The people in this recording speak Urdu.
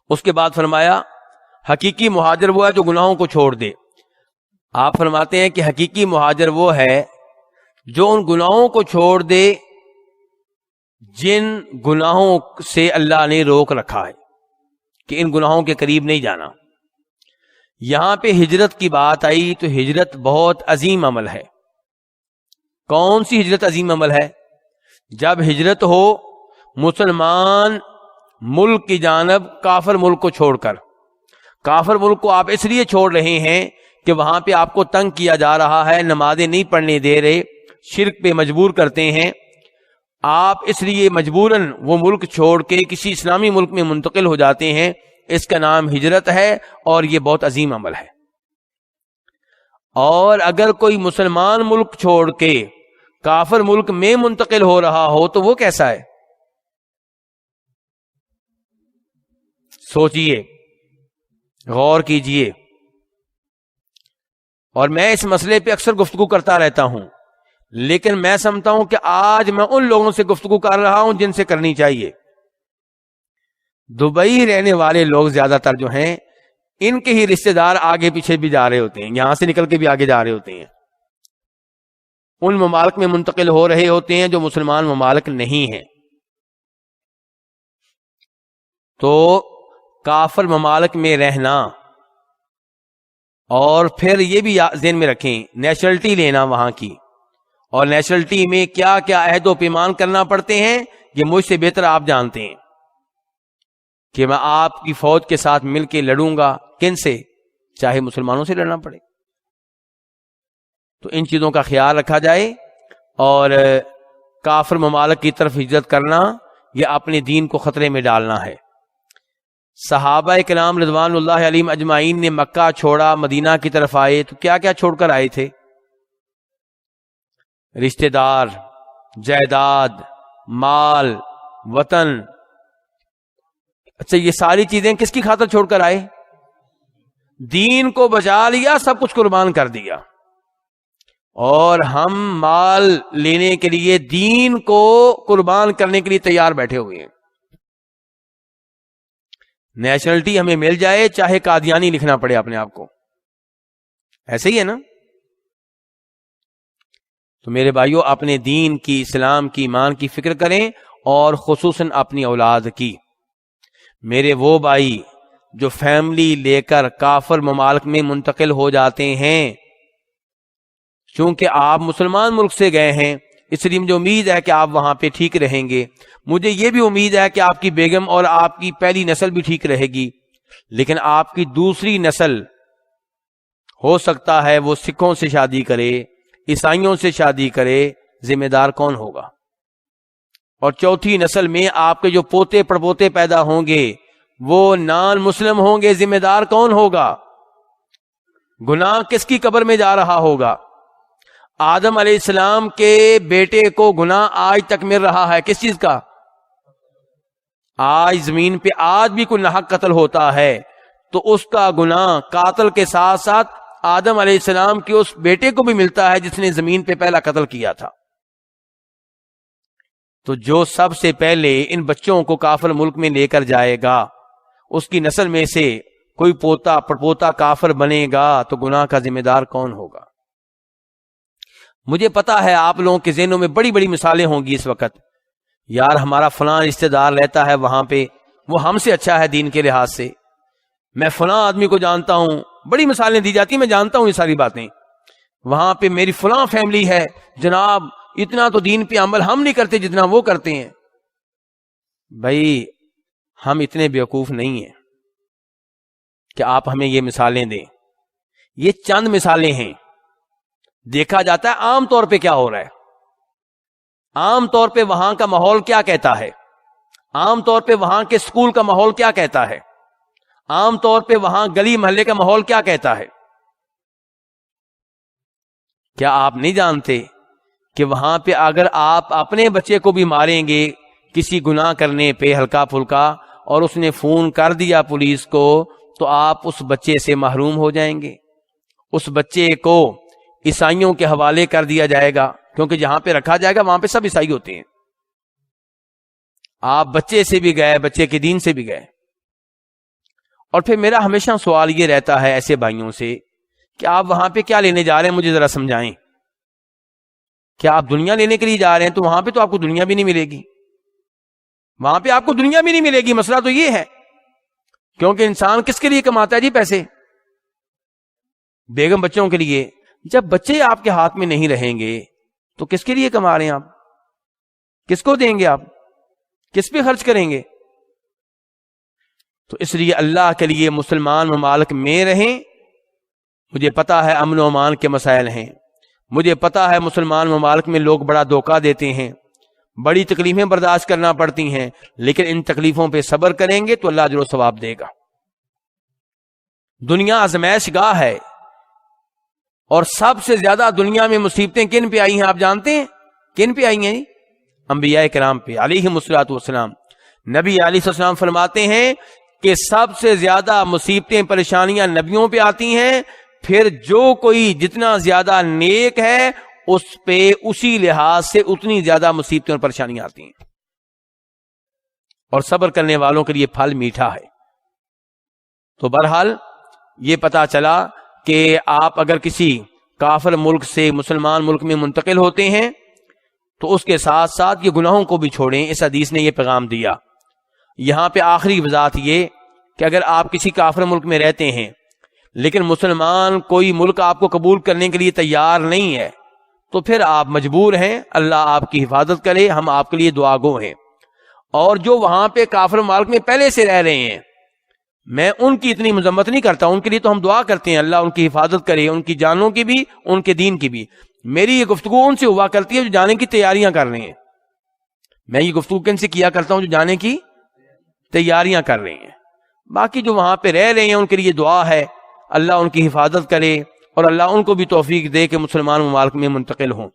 اس کے بعد فرمایا حقیقی مہاجر وہ ہے جو گناہوں کو چھوڑ دے. آپ فرماتے ہیں کہ حقیقی مہاجر وہ ہے جو ان گناہوں کو چھوڑ دے جن گناہوں سے اللہ نے روک رکھا ہے کہ ان گناہوں کے قریب نہیں جانا. یہاں پہ ہجرت کی بات آئی تو ہجرت بہت عظیم عمل ہے. کون سی ہجرت عظیم عمل ہے؟ جب ہجرت ہو مسلمان ملک کی جانب کافر ملک کو چھوڑ کر. کافر ملک کو آپ اس لیے چھوڑ رہے ہیں کہ وہاں پہ آپ کو تنگ کیا جا رہا ہے، نمازیں نہیں پڑھنے دے رہے، شرک پہ مجبور کرتے ہیں. آپ اس لیے مجبوراً وہ ملک چھوڑ کے کسی اسلامی ملک میں منتقل ہو جاتے ہیں. اس کا نام ہجرت ہے اور یہ بہت عظیم عمل ہے. اور اگر کوئی مسلمان ملک چھوڑ کے کافر ملک میں منتقل ہو رہا ہو تو وہ کیسا ہے؟ سوچئے، غور کیجئے. اور میں اس مسئلے پہ اکثر گفتگو کرتا رہتا ہوں، لیکن میں سمجھتا ہوں کہ آج میں ان لوگوں سے گفتگو کر رہا ہوں جن سے کرنی چاہیے. دبئی رہنے والے لوگ زیادہ تر جو ہیں ان کے ہی رشتہ دار آگے پیچھے بھی جا رہے ہوتے ہیں، یہاں سے نکل کے بھی آگے جا رہے ہوتے ہیں، ان ممالک میں منتقل ہو رہے ہوتے ہیں جو مسلمان ممالک نہیں ہیں. تو کافر ممالک میں رہنا، اور پھر یہ بھی ذہن میں رکھیں نیشنلٹی لینا وہاں کی، اور نیشنلٹی میں کیا کیا عہد و پیمان کرنا پڑتے ہیں یہ مجھ سے بہتر آپ جانتے ہیں کہ میں آپ کی فوج کے ساتھ مل کے لڑوں گا. کن سے؟ چاہے مسلمانوں سے لڑنا پڑے. تو ان چیزوں کا خیال رکھا جائے، اور کافر ممالک کی طرف ہجرت کرنا یہ اپنے دین کو خطرے میں ڈالنا ہے. صحابہ کرام رضوان اللہ علیہم اجمعین نے مکہ چھوڑا، مدینہ کی طرف آئے تو کیا کیا چھوڑ کر آئے تھے؟ رشتہ دار، جائیداد، مال، وطن. اچھا، یہ ساری چیزیں کس کی خاطر چھوڑ کر آئے؟ دین کو بچا لیا، سب کچھ قربان کر دیا. اور ہم مال لینے کے لیے دین کو قربان کرنے کے لیے تیار بیٹھے ہوئے ہیں. نیشنلٹی ہمیں مل جائے چاہے قادیانی لکھنا پڑے اپنے آپ کو. ایسے ہی ہے نا؟ تو میرے بھائیوں، اپنے دین کی، اسلام کی، ایمان کی فکر کریں، اور خصوصاً اپنی اولاد کی. میرے وہ بھائی جو فیملی لے کر کافر ممالک میں منتقل ہو جاتے ہیں، چونکہ آپ مسلمان ملک سے گئے ہیں اس لیے مجھے امید ہے کہ آپ وہاں پہ ٹھیک رہیں گے. مجھے یہ بھی امید ہے کہ آپ کی بیگم اور آپ کی پہلی نسل بھی ٹھیک رہے گی، لیکن آپ کی دوسری نسل ہو سکتا ہے وہ سکھوں سے شادی کرے، عیسائیوں سے شادی کرے. ذمہ دار کون ہوگا؟ اور چوتھی نسل میں آپ کے جو پوتے پڑپوتے پیدا ہوں گے وہ نان مسلم ہوں گے. ذمہ دار کون ہوگا؟ گناہ کس کی قبر میں جا رہا ہوگا؟ آدم علیہ السلام کے بیٹے کو گناہ آج تک مل رہا ہے، کس چیز کا؟ آج زمین پہ آج بھی کوئی ناحق قتل ہوتا ہے تو اس کا گناہ قاتل کے ساتھ ساتھ آدم علیہ السلام کے اس بیٹے کو بھی ملتا ہے جس نے زمین پہ پہلا قتل کیا تھا. تو جو سب سے پہلے ان بچوں کو کافر ملک میں لے کر جائے گا، اس کی نسل میں سے کوئی پوتا پڑپوتا کافر بنے گا تو گناہ کا ذمہ دار کون ہوگا؟ مجھے پتا ہے آپ لوگوں کے ذہنوں میں بڑی بڑی مثالیں ہوں گی اس وقت. یار ہمارا فلاں رشتہ دار رہتا ہے وہاں پہ، وہ ہم سے اچھا ہے دین کے لحاظ سے. میں فلاں آدمی کو جانتا ہوں، بڑی مثالیں دی جاتی ہیں، میں جانتا ہوں یہ ساری باتیں. وہاں پہ میری فلاں فیملی ہے جناب، اتنا تو دین پہ عمل ہم نہیں کرتے جتنا وہ کرتے ہیں. بھائی ہم اتنے بیوقوف نہیں ہیں کہ آپ ہمیں یہ مثالیں دیں. یہ چند مثالیں ہیں. دیکھا جاتا ہے عام طور پہ کیا ہو رہا ہے، عام طور پہ وہاں کا ماحول کیا کہتا ہے، عام طور پہ وہاں کے اسکول کا ماحول کیا کہتا ہے، عام طور پہ وہاں گلی محلے کا ماحول کیا کہتا ہے. کیا آپ نہیں جانتے کہ وہاں پہ اگر آپ اپنے بچے کو بھی ماریں گے کسی گناہ کرنے پہ ہلکا پھلکا، اور اس نے فون کر دیا پولیس کو، تو آپ اس بچے سے محروم ہو جائیں گے. اس بچے کو عیسائیوں کے حوالے کر دیا جائے گا، کیونکہ جہاں پہ رکھا جائے گا وہاں پہ سب عیسائی ہوتے ہیں. آپ بچے سے بھی گئے، بچے کے دین سے بھی گئے. اور پھر میرا ہمیشہ سوال یہ رہتا ہے ایسے بھائیوں سے کہ آپ وہاں پہ کیا لینے جا رہے ہیں، مجھے ذرا سمجھائیں. کیا آپ دنیا لینے کے لیے جا رہے ہیں؟ تو وہاں پہ تو آپ کو دنیا بھی نہیں ملے گی، وہاں پہ آپ کو دنیا بھی نہیں ملے گی. مسئلہ تو یہ ہے، کیونکہ انسان کس کے لیے کماتا ہے جی پیسے؟ بیگم بچوں کے لیے. جب بچے آپ کے ہاتھ میں نہیں رہیں گے تو کس کے لیے کما رہے ہیں آپ؟ کس کو دیں گے آپ؟ کس پہ خرچ کریں گے؟ تو اس لیے اللہ کے لیے مسلمان ممالک میں رہیں. مجھے پتا ہے امن و امان کے مسائل ہیں، مجھے پتا ہے مسلمان ممالک میں لوگ بڑا دھوکہ دیتے ہیں، بڑی تکلیفیں برداشت کرنا پڑتی ہیں، لیکن ان تکلیفوں پہ صبر کریں گے تو اللہ اجر و ثواب دے گا. دنیا آزمائش گاہ ہے، اور سب سے زیادہ دنیا میں مصیبتیں کن پہ آئی ہیں آپ جانتے ہیں؟ کن پہ آئی ہیں؟ انبیاء کرام پہ علیہم الصلوۃ والسلام. نبی علیہ السلام فرماتے ہیں کہ سب سے زیادہ مصیبتیں پریشانیاں نبیوں پہ آتی ہیں، پھر جو کوئی جتنا زیادہ نیک ہے اس پہ اسی لحاظ سے اتنی زیادہ مصیبتیں اور پریشانیاں آتی ہیں، اور صبر کرنے والوں کے لیے پھل میٹھا ہے. تو بہرحال یہ پتا چلا کہ آپ اگر کسی کافر ملک سے مسلمان ملک میں منتقل ہوتے ہیں تو اس کے ساتھ ساتھ یہ گناہوں کو بھی چھوڑیں. اس حدیث نے یہ پیغام دیا. یہاں پہ آخری وضاحت یہ کہ اگر آپ کسی کافر ملک میں رہتے ہیں لیکن مسلمان کوئی ملک آپ کو قبول کرنے کے لیے تیار نہیں ہے تو پھر آپ مجبور ہیں، اللہ آپ کی حفاظت کرے، ہم آپ کے لیے دعا گو ہیں. اور جو وہاں پہ کافر ملک میں پہلے سے رہ رہے ہیں، میں ان کی اتنی مذمت نہیں کرتا، ان کے لیے تو ہم دعا کرتے ہیں اللہ ان کی حفاظت کرے، ان کی جانوں کی بھی، ان کے دین کی بھی. میری یہ گفتگو ان سے ہوا کرتی ہے جو جانے کی تیاریاں کر رہے ہیں. میں یہ گفتگو کن سے کیا کرتا ہوں؟ جو جانے کی تیاریاں کر رہے ہیں. باقی جو وہاں پہ رہ رہے ہیں ان کے لیے دعا ہے اللہ ان کی حفاظت کرے اور اللہ ان کو بھی توفیق دے کہ مسلمان ممالک میں منتقل ہوں.